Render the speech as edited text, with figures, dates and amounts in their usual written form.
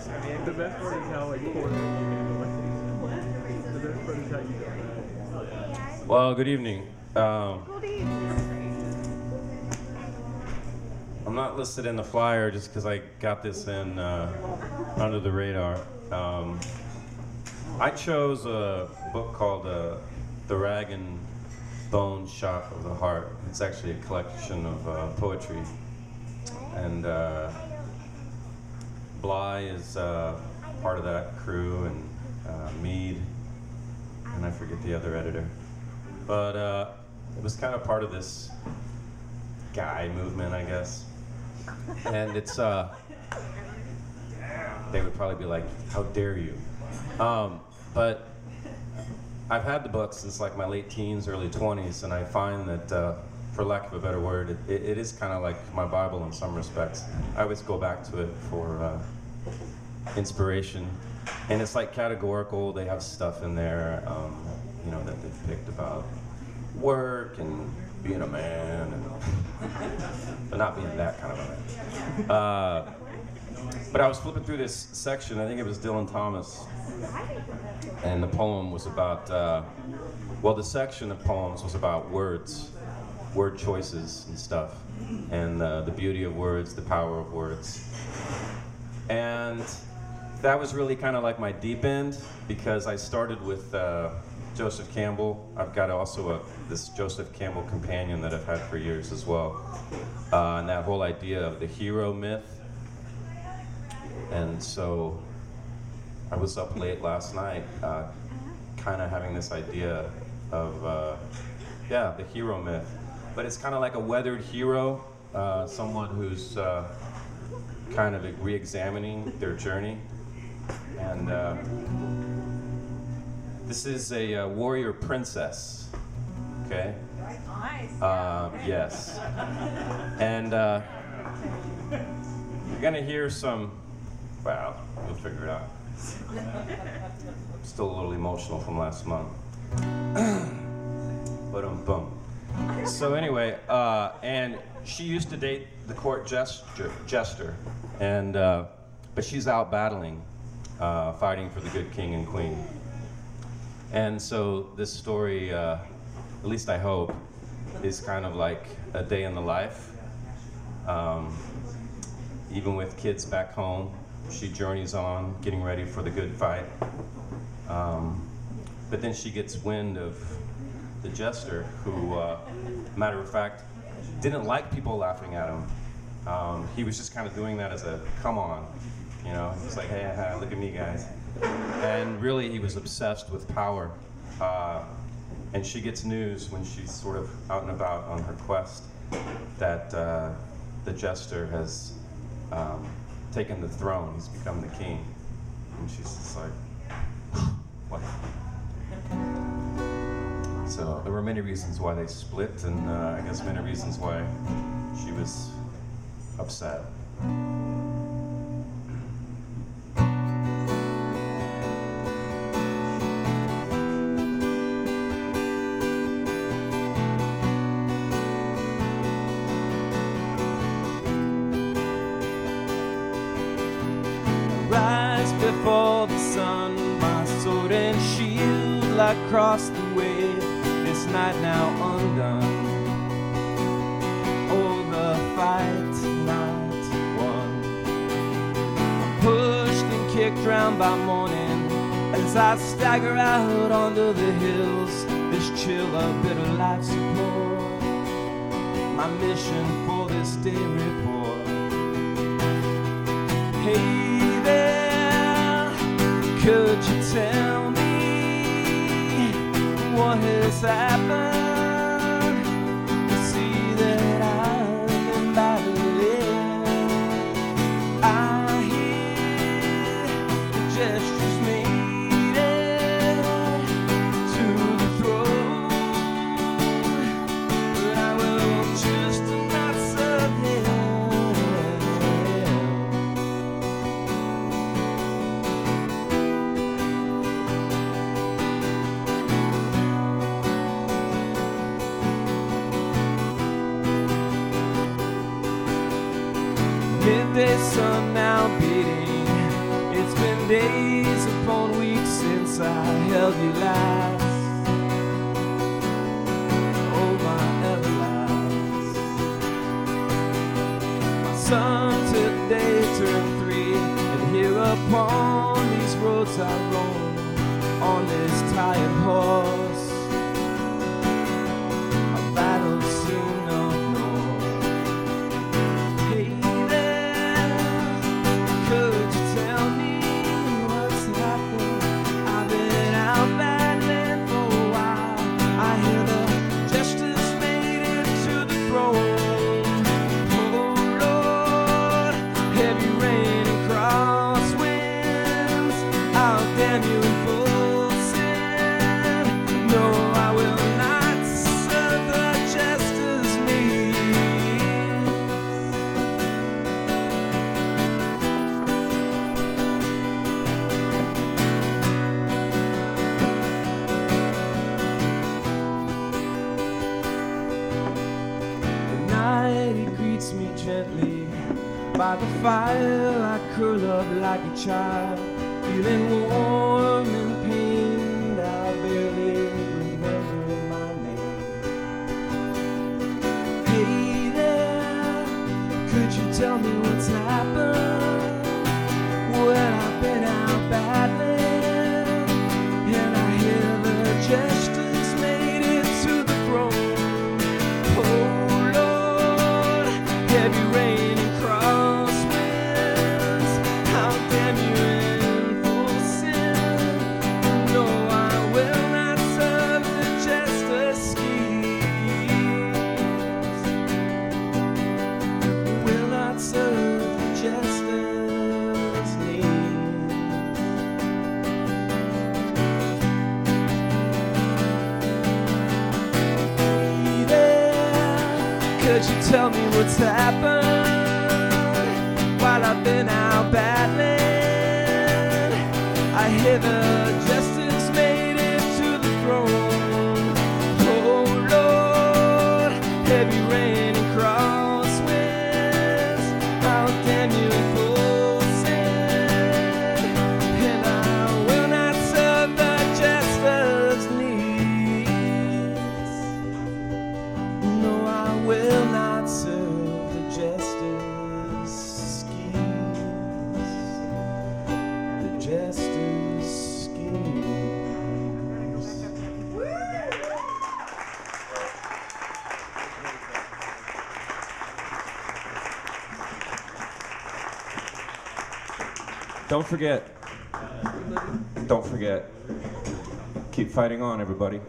I mean, the best part is how like poorly you handle it. The best part is how you do that. Well, good evening. I'm not listed in the flyer just because I got this in under the radar. I chose a book called The Rag and Bone Shop of the Heart. It's actually a collection of poetry. And Bly is part of that crew, and Mead, and I forget the other editor. But it was kind of part of this guy movement, I guess. And it's, they would probably be like, how dare you? But I've had the book since like my late teens, early 20s, and I find that, for lack of a better word, it is kind of like my Bible in some respects. I always go back to it for inspiration. And it's like categorical. They have stuff in there, you know, that they've picked about work and being a man, and but not being that kind of a man. But I was flipping through this section. I think it was Dylan Thomas, and the poem was about, well, the section of poems was about words, word choices and stuff, and the beauty of words, the power of words. And that was really kind of like my deep end, because I started with Joseph Campbell. I've got also this Joseph Campbell companion that I've had for years as well. And that whole idea of the hero myth. And so I was up late last night kind of having this idea of, yeah, the hero myth. But it's kind of like a weathered hero, someone who's kind of re-examining their journey. And this is a warrior princess, okay? Nice. Yes. And you're gonna hear some, well, you'll figure it out. I'm still a little emotional from last month. But boom. So anyway, and she used to date the court jester, and but she's out battling, fighting for the good king and queen. And so this story, at least I hope, is kind of like a day in the life. Even with kids back home, she journeys on, getting ready for the good fight. But then she gets wind of the jester, who, matter of fact, didn't like people laughing at him. He was just kind of doing that as a come on, you know. He was like, hey, look at me, guys. And really, he was obsessed with power. And she gets news when she's sort of out and about on her quest that the jester has taken the throne. He's become the king. And she's just like, what? So there were many reasons why they split, and I guess many reasons why she was upset. Rise before the sun, my sword and shield lie across the way. This night now undone, oh, the fight not won. Pushed and kicked round by morning as I stagger out onto the hills. This chill of bitter life support my mission for this day report. Hey there, could you tell me what has happened? You see that I'm in battle. I hear the gestures needed to the throne, but I will just not serve him. Midday sun now beating It's been days upon weeks since I held you last. Oh, my everlast. My son today turned 3, and here upon these roads I roam on this tired horse. A battle soon unknown. Hey there, could you tell me what's happened? I've been out battling for a while. I hear the jesters made it to the throne. Oh Lord, heavy rain and crosswinds. I'll damn you in full sin. No, I will not serve the jester's needs. At night he greets me gently. By the fire I curl up like a child, feeling warm and pained. I barely remember my name. Hey there, could you tell me what's happened? Well, I've been out battling, and I hear the jesters made it to the throne. Oh Lord, heavy rain and crosswinds. How damn you in full sin. No, I will not serve the jester's schemes. Will not serve the jester's needs. Hey there, could you tell me what's happened while I've been out battling? I hear the jesters made it to the throne. Oh Lord, heavy rain and crosswinds. How damn you in full sin. And I will not serve the jester's needs. No, I will not serve the jester's schemes. The jester's schemes. Don't forget. Don't forget. Keep fighting on, everybody.